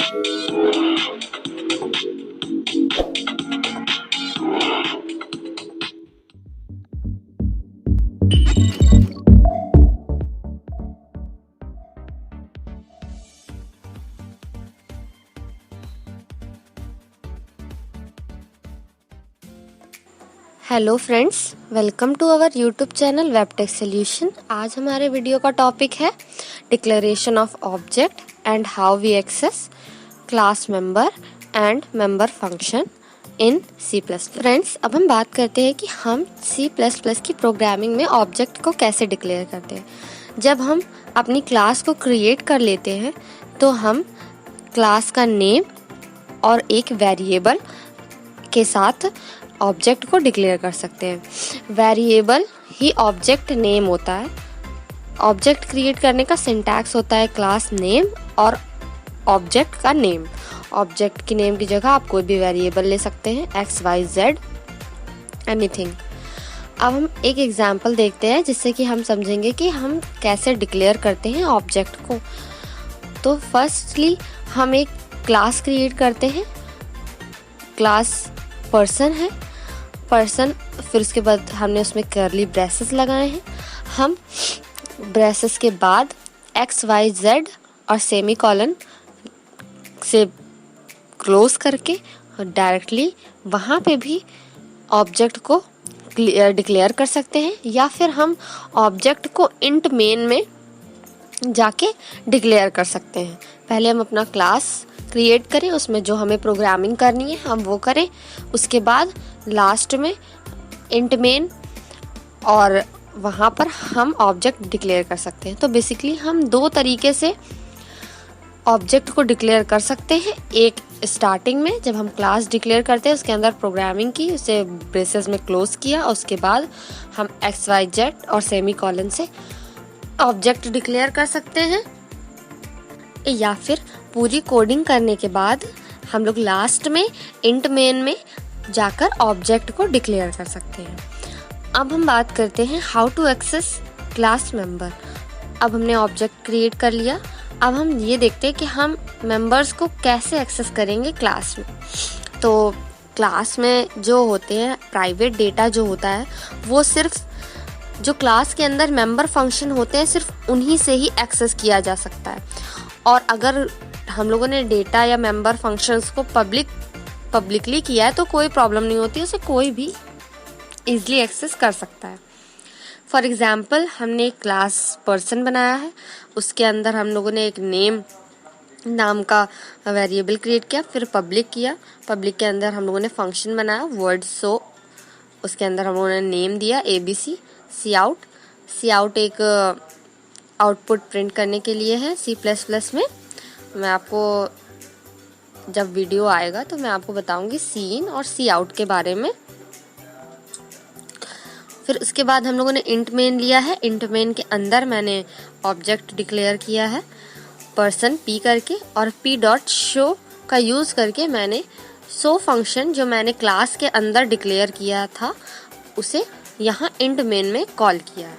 Hello friends, welcome to our YouTube channel वेबटेक solution. आज हमारे वीडियो का टॉपिक है declaration of object and how we access class member and member function in C plus. Friends, अब हम बात करते हैं कि हम सी प्लस प्लस की प्रोग्रामिंग में ऑब्जेक्ट को कैसे डिक्लेयर करते हैं। जब हम अपनी क्लास को क्रिएट कर लेते हैं तो हम क्लास का नेम और एक वेरिएबल के साथ ऑब्जेक्ट को डिक्लेयर कर सकते हैं। वेरिएबल ही ऑब्जेक्ट नेम होता है। ऑब्जेक्ट क्रिएट करने का सिंटैक्स होता है क्लास नेम और ऑब्जेक्ट का नेम। ऑब्जेक्ट की नेम की जगह आप कोई भी वेरिएबल ले सकते हैं, एक्स वाई जेड एनीथिंग। अब हम एक एग्जांपल देखते हैं जिससे कि हम समझेंगे कि हम कैसे डिक्लेयर करते हैं ऑब्जेक्ट को। तो फर्स्टली हम एक क्लास क्रिएट करते हैं। क्लास पर्सन है, पर्सन, फिर उसके बाद हमने उसमें कर्ली ब्रेसेस लगाए हैं। हम ब्रेसेस के बाद एक्स वाई जेड और सेमी कॉलन से क्लोज करके डायरेक्टली वहाँ पे भी ऑब्जेक्ट को डिक्लेयर कर सकते हैं, या फिर हम ऑब्जेक्ट को इंट मेन में जाके डिक्लेयर कर सकते हैं। पहले हम अपना क्लास क्रिएट करें, उसमें जो हमें प्रोग्रामिंग करनी है हम वो करें, उसके बाद लास्ट में इंट मेन और वहाँ पर हम ऑब्जेक्ट डिक्लेयर कर सकते हैं। तो बेसिकली हम दो तरीके से ऑब्जेक्ट को डिक्लेयर कर सकते हैं। एक स्टार्टिंग में जब हम क्लास डिक्लेयर करते हैं, उसके अंदर प्रोग्रामिंग की, उसे ब्रेसेस में क्लोज किया, और उसके बाद हम एक्स वाई जेड और सेमी कॉलन से ऑब्जेक्ट डिक्लेयर कर सकते हैं। या फिर पूरी कोडिंग करने के बाद हम लोग लास्ट में इंट मेन में जाकर ऑब्जेक्ट को डिक्लेयर कर सकते हैं। अब हम बात करते हैं how to access class member. अब हमने ऑब्जेक्ट क्रिएट कर लिया। अब हम ये देखते हैं कि हम मेंबर्स को कैसे एक्सेस करेंगे क्लास में। तो क्लास में जो होते हैं प्राइवेट डेटा जो होता है वो सिर्फ जो क्लास के अंदर मेंबर फंक्शन होते हैं सिर्फ उन्हीं से ही एक्सेस किया जा सकता है। और अगर हम लोगों ने डेटा या मेंबर फंक्शंस को पब्लिकली किया है तो कोई प्रॉब्लम नहीं होती, उसे कोई भी इजीली एक्सेस कर सकता है। फॉर एग्जांपल, हमने एक क्लास पर्सन बनाया है, उसके अंदर हम लोगों ने एक नेम नाम का वेरिएबल क्रिएट किया, फिर पब्लिक किया। पब्लिक के अंदर हम लोगों ने फंक्शन बनाया वर्ड सो, उसके अंदर हम लोगों ने नेम दिया ABC। सी आउट एक आउटपुट प्रिंट करने के लिए है सी प्लस प्लस में। मैं आपको जब वीडियो आएगा तो मैं आपको बताऊंगी सी इन और सी आउट के बारे में। फिर उसके बाद हम लोगों ने इंट मेन लिया है। इंट मेन के अंदर मैंने ऑब्जेक्ट डिक्लेयर किया है पर्सन पी करके, और पी डॉट शो का यूज़ करके मैंने शो फंक्शन जो मैंने क्लास के अंदर डिक्लेयर किया था उसे यहाँ इंट मेन में कॉल किया है।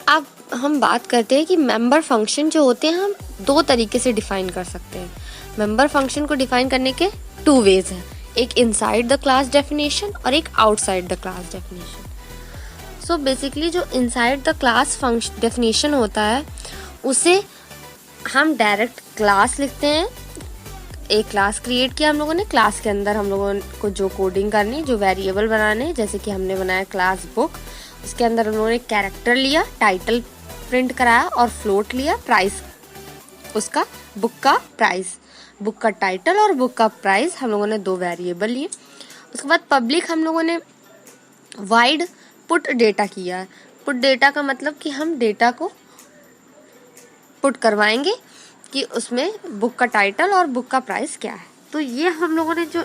अब हम बात करते हैं कि मेंबर फंक्शन जो होते हैं हम दो तरीके से डिफाइन कर सकते हैं। मेंबर फंक्शन को डिफाइन करने के 2 वेज हैं, एक इनसाइड द क्लास डेफिनेशन और एक outside the class definition. So basically जो inside the class function definition होता है उसे हम डायरेक्ट क्लास लिखते हैं। एक क्लास क्रिएट किया हम लोगों ने, क्लास के अंदर हम लोगों को जो कोडिंग करनी, जो वेरिएबल बनाने, जैसे कि हमने बनाया क्लास बुक, उसके अंदर हम लोगों ने कैरेक्टर लिया, टाइटल प्रिंट कराया और फ्लोट लिया, प्राइस उसका, बुक का प्राइस, बुक का टाइटल और बुक का प्राइस हम लोगों ने 2 वेरिएबल लिए। उसके बाद पब्लिक हम लोगों ने वाइड पुट डेटा किया है। पुट डेटा का मतलब कि हम डेटा को पुट करवाएंगे कि उसमें बुक का टाइटल और बुक का प्राइस क्या है। तो ये हम लोगों ने जो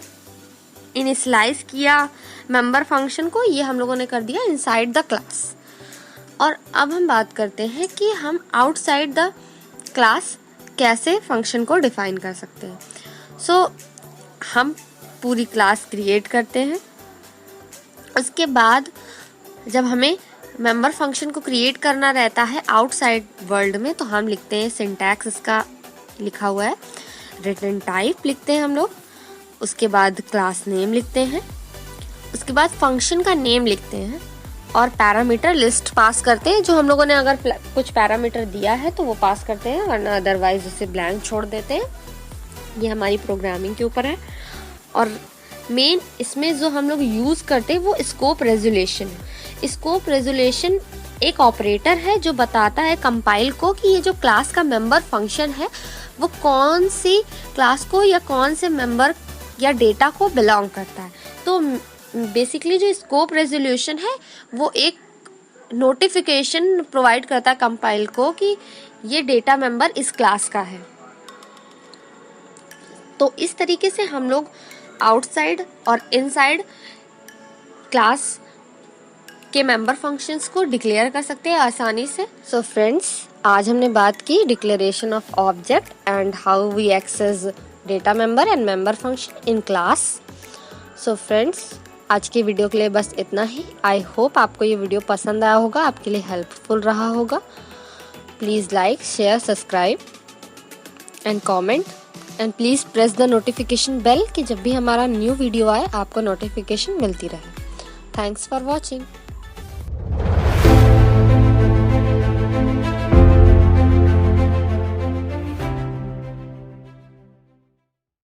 इनिशियलाइज किया मेंबर फंक्शन को, ये हम लोगों ने कर दिया इनसाइड द क्लास। और अब हम बात करते हैं कि हम आउटसाइड द क्लास कैसे फंक्शन को डिफाइन कर सकते हैं। सो हम पूरी क्लास क्रिएट करते हैं। उसके बाद जब हमें मेंबर फंक्शन को क्रिएट करना रहता है आउटसाइड वर्ल्ड में, तो हम लिखते हैं सिंटैक्स इसका लिखा हुआ है। रिटर्न टाइप लिखते हैं हम लोग, उसके बाद क्लास नेम लिखते हैं, उसके बाद फंक्शन का नेम लिखते हैं और पैरामीटर लिस्ट पास करते हैं। जो हम लोगों ने अगर कुछ पैरामीटर दिया है तो वो पास करते हैं, वरना अदरवाइज उसे ब्लैंक छोड़ देते हैं। ये हमारी प्रोग्रामिंग के ऊपर है। और मेन इसमें जो हम लोग यूज़ करते हैं वो स्कोप रेजोल्यूशन है। स्कोप रेजोल्यूशन एक ऑपरेटर है जो बताता है कंपाइल को कि ये जो क्लास का मेंबर फंक्शन है वो कौन सी क्लास को या कौन से मेंबर या डेटा को बिलोंग करता है। तो बेसिकली जो स्कोप रेजोल्यूशन है वो एक नोटिफिकेशन प्रोवाइड करता है कंपाइल को कि ये डेटा मेंबर इस क्लास का है। तो इस तरीके से हम लोग आउटसाइड और इनसाइड क्लास के मेंबर फंक्शंस को डिक्लेयर कर सकते हैं आसानी से। सो फ्रेंड्स, आज हमने बात की declaration of object and how we access data member and member function in class. So friends, आज की वीडियो के लिए बस इतना ही। आई होप आपको ये वीडियो पसंद आया होगा, आपके लिए हेल्पफुल रहा होगा। Please like, share, subscribe and comment and please press the notification bell कि जब भी हमारा न्यू वीडियो आए आपको नोटिफिकेशन मिलती रहे। Thanks for watching.